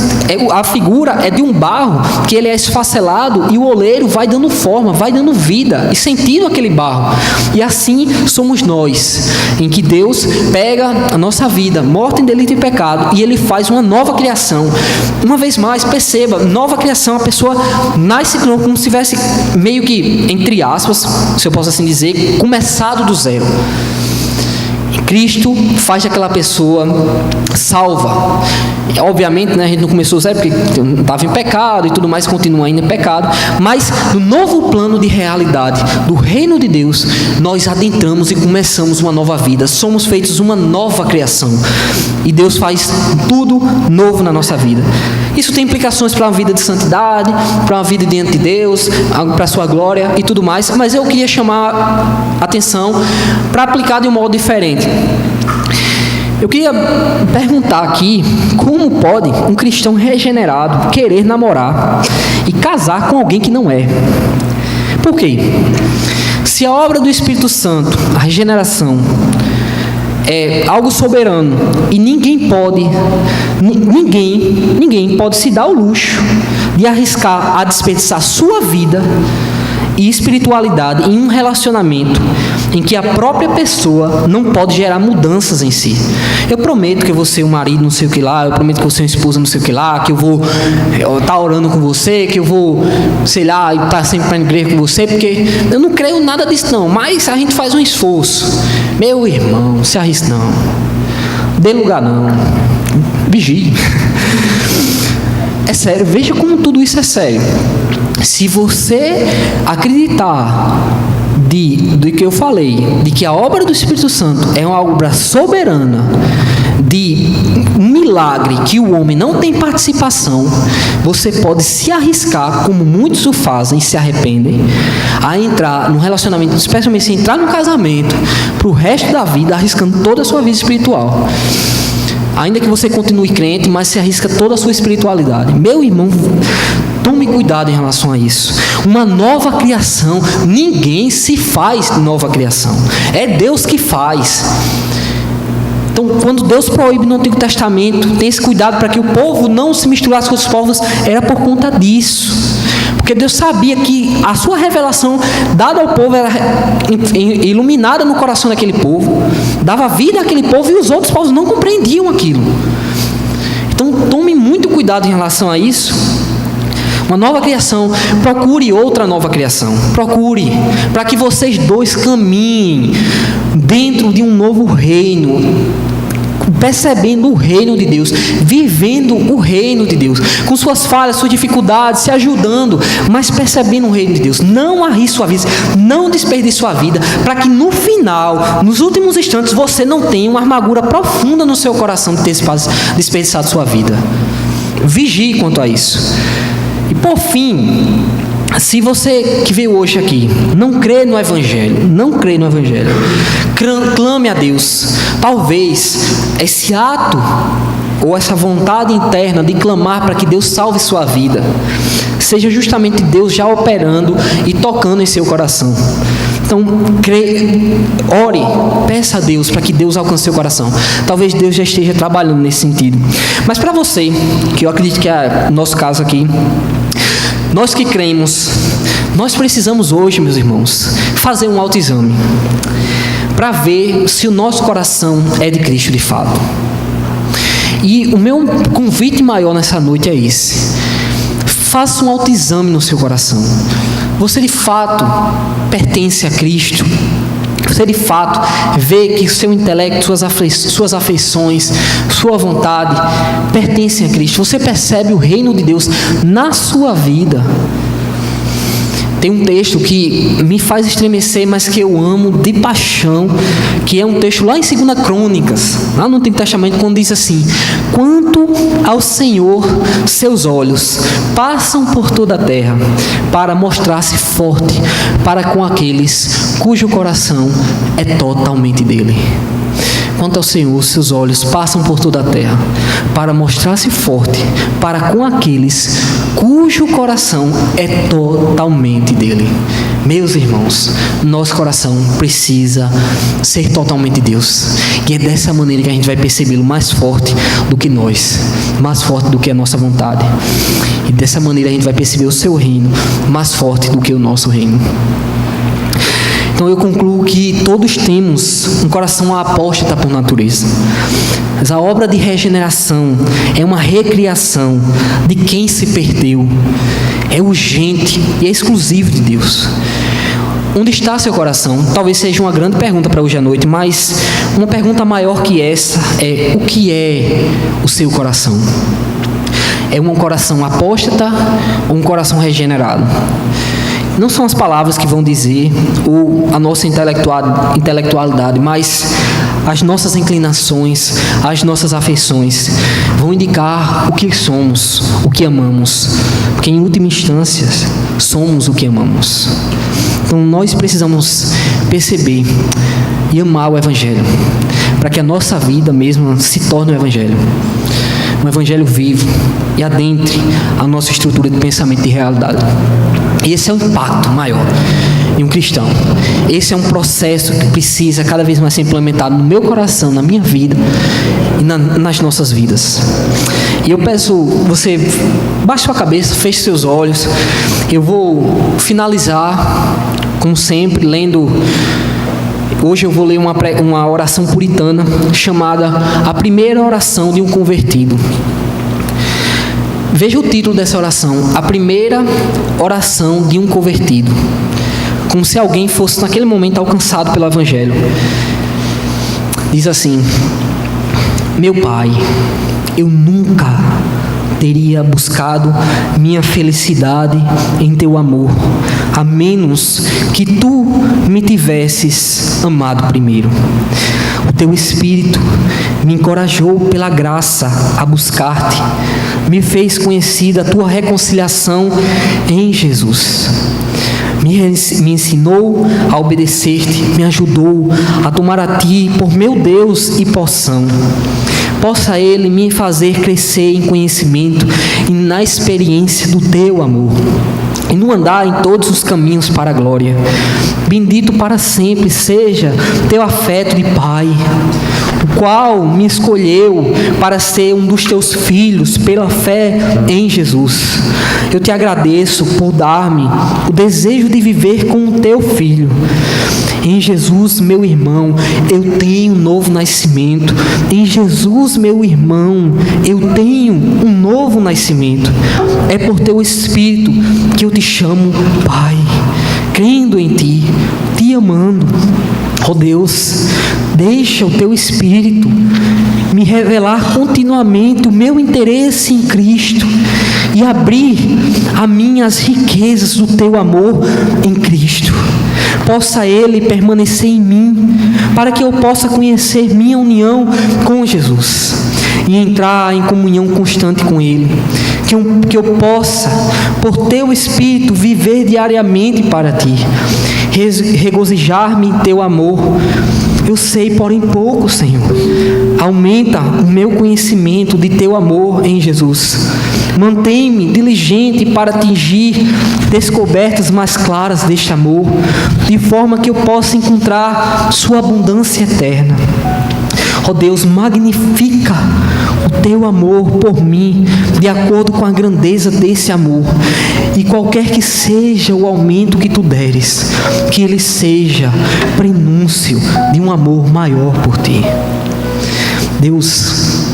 a figura é de um barro, que ele é esfacelado, e o oleiro vai dando forma, vai dando vida e sentido àquele barro, e assim somos nós, em que Deus pega a nossa vida, morta em delito e pecado, e ele faz uma nova criação. Uma vez mais, perceba, nova criação, a pessoa nasce como se tivesse meio que, entre aspas, se eu posso assim dizer, começado do zero. Cristo faz daquela pessoa salva. Obviamente, né, a gente não começou zero porque estava em pecado e tudo mais, continua ainda em pecado, mas no novo plano de realidade do reino de Deus, nós adentramos e começamos uma nova vida, somos feitos uma nova criação, e Deus faz tudo novo na nossa vida. Isso tem implicações para uma vida de santidade, para uma vida diante de Deus, para a sua glória e tudo mais, mas eu queria chamar a atenção para aplicar de um modo diferente. Eu queria perguntar aqui, como pode um cristão regenerado querer namorar e casar com alguém que não é? Por quê? Se a obra do Espírito Santo, a regeneração, é algo soberano e ninguém pode se dar o luxo de arriscar a desperdiçar sua vida e espiritualidade em um relacionamento em que a própria pessoa não pode gerar mudanças em si. Eu prometo que eu vou ser um marido não sei o que lá, eu prometo que eu vou ser uma esposa não sei o que lá, que eu vou estar orando com você, que eu vou, sei lá, estar sempre para a igreja com você, porque eu não creio nada disso não, mas a gente faz um esforço. Meu irmão, se arrisca não, dê lugar não, vigie. É sério, veja como tudo isso é sério. Se você acreditar do que eu falei, de que a obra do Espírito Santo é uma obra soberana, de um milagre que o homem não tem participação, você pode se arriscar, como muitos o fazem e se arrependem, a entrar num relacionamento, especialmente se entrar num casamento, para o resto da vida, arriscando toda a sua vida espiritual. Ainda que você continue crente, mas se arrisca toda a sua espiritualidade. Meu irmão, tome cuidado em relação a isso. Uma nova criação, ninguém se faz nova criação. É Deus que faz. Então, quando Deus proíbe no Antigo Testamento, tem esse cuidado para que o povo não se misturasse com os povos, era por conta disso. Porque Deus sabia que a sua revelação dada ao povo era iluminada no coração daquele povo, dava vida àquele povo, e os outros povos não compreendiam aquilo. Então tome muito cuidado em relação a isso. Uma nova criação, procure outra nova criação, procure, para que vocês dois caminhem dentro de um novo reino, percebendo o reino de Deus, vivendo o reino de Deus, com suas falhas, suas dificuldades, se ajudando, mas percebendo o reino de Deus. Não arrisque sua vida, não desperdice sua vida, para que no final, nos últimos instantes, você não tenha uma amargura profunda no seu coração de ter desperdiçado sua vida. Vigie quanto a isso. E por fim, se você que veio hoje aqui não crê no Evangelho, clame a Deus. Talvez esse ato ou essa vontade interna de clamar para que Deus salve sua vida seja justamente Deus já operando e tocando em seu coração. Então, ore, peça a Deus para que Deus alcance seu coração. Talvez Deus já esteja trabalhando nesse sentido. Mas para você, que eu acredito que é o nosso caso aqui, nós que cremos, nós precisamos hoje, meus irmãos, fazer um autoexame para ver se o nosso coração é de Cristo de fato. E o meu convite maior nessa noite é esse: faça um autoexame no seu coração. Você de fato pertence a Cristo? Você de fato vê que o seu intelecto, suas afeições, sua vontade pertencem a Cristo? Você percebe o reino de Deus na sua vida? Tem um texto que me faz estremecer, mas que eu amo de paixão, que é um texto lá em 2 Crônicas, lá no Antigo Testamento, quando diz assim: quanto Quanto ao Senhor, seus olhos passam por toda a terra para mostrar-se forte para com aqueles cujo coração é totalmente dele. Quanto ao Senhor, seus olhos passam por toda a terra para mostrar-se forte para com aqueles cujo coração é totalmente dele. Meus irmãos, nosso coração precisa ser totalmente Deus. E é dessa maneira que a gente vai percebê-lo mais forte do que nós, mais forte do que a nossa vontade. E dessa maneira a gente vai perceber o seu reino mais forte do que o nosso reino. Então eu concluo que todos temos um coração apóstata por natureza. Mas a obra de regeneração é uma recriação de quem se perdeu. É urgente e é exclusivo de Deus. Onde está seu coração? Talvez seja uma grande pergunta para hoje à noite, mas uma pergunta maior que essa é: o que é o seu coração? É um coração apóstata ou um coração regenerado? Não são as palavras que vão dizer, ou a nossa intelectualidade, mas as nossas inclinações, as nossas afeições vão indicar o que somos, o que amamos. Porque em última instância, somos o que amamos. Então nós precisamos perceber e amar o Evangelho, para que a nossa vida mesmo se torne um Evangelho. Um Evangelho vivo e adentre a nossa estrutura de pensamento e de realidade. E esse é o impacto maior em um cristão. Esse é um processo que precisa cada vez mais ser implementado no meu coração, na minha vida e nas nossas vidas. E eu peço, você baixe sua cabeça, feche seus olhos. Eu vou finalizar, como sempre, lendo. Hoje eu vou ler uma oração puritana chamada A Primeira Oração de um Convertido. Veja o título dessa oração: A Primeira Oração de um Convertido. Como se alguém fosse naquele momento alcançado pelo Evangelho. Diz assim: meu Pai, eu nunca teria buscado minha felicidade em teu amor, a menos que tu me tivesses amado primeiro. O teu Espírito me encorajou pela graça a buscar-te, me fez conhecida a tua reconciliação em Jesus. Me ensinou a obedecer-te, me ajudou a tomar a ti por meu Deus e porção. Possa Ele me fazer crescer em conhecimento e na experiência do teu amor, e no andar em todos os caminhos para a glória. Bendito para sempre seja teu afeto de Pai, o qual me escolheu para ser um dos teus filhos pela fé em Jesus. Eu te agradeço por dar-me o desejo de viver com o teu Filho. Em Jesus, meu irmão, eu tenho um novo nascimento. Em Jesus, meu irmão, eu tenho um novo nascimento. É por teu Espírito que eu te chamo Pai, crendo em ti, te amando. Ó Deus, deixa o teu Espírito me revelar continuamente o meu interesse em Cristo e abrir a mim as riquezas do teu amor em Cristo. Possa Ele permanecer em mim, para que eu possa conhecer minha união com Jesus e entrar em comunhão constante com Ele. Que eu possa, por teu Espírito, viver diariamente para ti, regozijar-me em teu amor. Eu sei, porém, pouco, Senhor. Aumenta o meu conhecimento de teu amor em Jesus. Mantém-me diligente para atingir descobertas mais claras deste amor, de forma que eu possa encontrar sua abundância eterna. Ó Deus, magnifica o teu amor por mim, de acordo com a grandeza desse amor. E qualquer que seja o aumento que tu deres, que ele seja prenúncio de um amor maior por ti. Deus,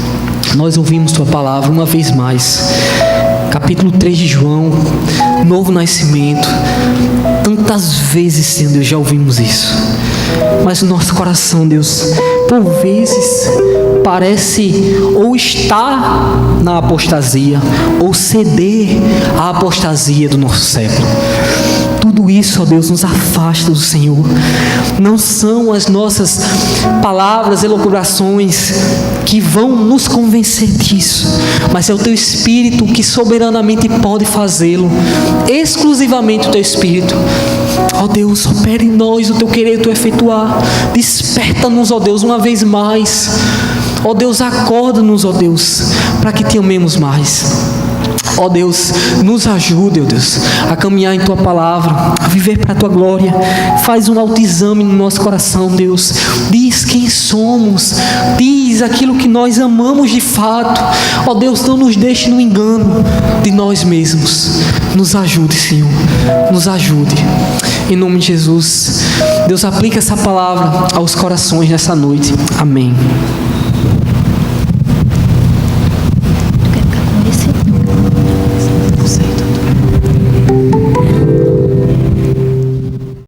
nós ouvimos tua palavra uma vez mais. Capítulo 3 de João, novo nascimento. Tantas vezes, Senhor Deus, já ouvimos isso. Mas o nosso coração, Deus, por vezes parece ou estar na apostasia ou ceder à apostasia do nosso século. tudo isso, ó Deus, nos afasta do Senhor. Não são as nossas palavras, elucubrações que vão nos convencer disso, mas é o Teu Espírito que soberanamente pode fazê-lo, exclusivamente o Teu Espírito. Ó Deus, opera em nós o Teu querer, o Teu efetuar. Desperta-nos, ó Deus, uma vez mais. Ó Deus, acorda-nos, ó Deus, para que Te amemos mais. Ó Deus, nos ajude, ó Deus, a caminhar em Tua palavra, a viver para a Tua glória. Faz um autoexame no nosso coração, Deus. Diz quem somos, diz aquilo que nós amamos de fato. Ó Deus, não nos deixe no engano de nós mesmos. Nos ajude, Senhor, nos ajude. Em nome de Jesus, Deus, aplica essa palavra aos corações nessa noite. Amém.